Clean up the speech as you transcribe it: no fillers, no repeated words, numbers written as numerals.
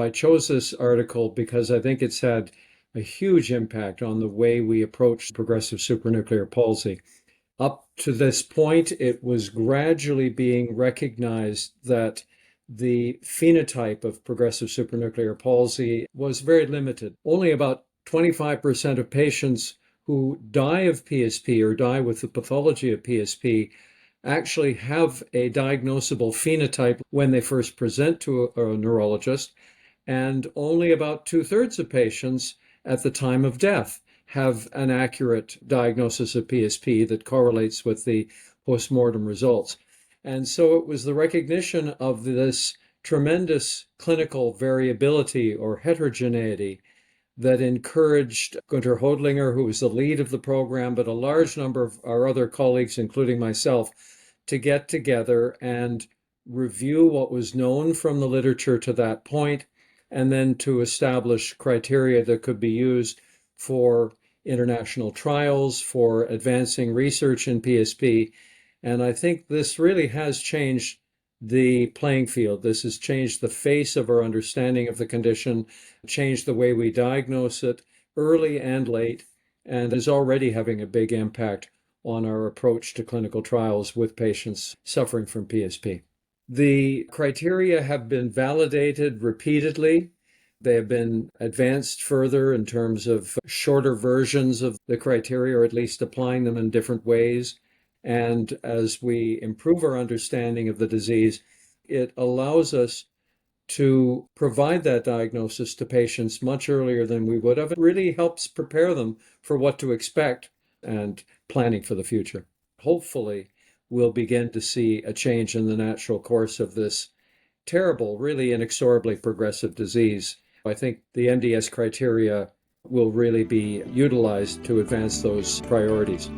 I chose this article because I think it's had a huge impact on the way we approach progressive supranuclear palsy. Up to this point, it was gradually being recognized that the phenotype of progressive supranuclear palsy was very limited. Only about 25% of patients who die of PSP or die with the pathology of PSP actually have a diagnosable phenotype when they first present to a neurologist, and only about two-thirds of patients at the time of death have an accurate diagnosis of PSP that correlates with the postmortem results. And so it was the recognition of this tremendous clinical variability or heterogeneity that encouraged Gunter Hodlinger, who was the lead of the program, but a large number of our other colleagues, including myself, to get together and review what was known from the literature to that point, and then to establish criteria that could be used for international trials, for advancing research in PSP. And I think this really has changed the playing field. This has changed the face of our understanding of the condition, changed the way we diagnose it early and late, and is already having a big impact on our approach to clinical trials with patients suffering from PSP. The criteria have been validated repeatedly. They have been advanced further in terms of shorter versions of the criteria, or at least applying them in different ways. And as we improve our understanding of the disease, it allows us to provide that diagnosis to patients much earlier than we would have. It really helps prepare them for what to expect and planning for the future. Hopefully, we'll begin to see a change in the natural course of this terrible, really inexorably progressive disease. I think the MDS criteria will really be utilized to advance those priorities.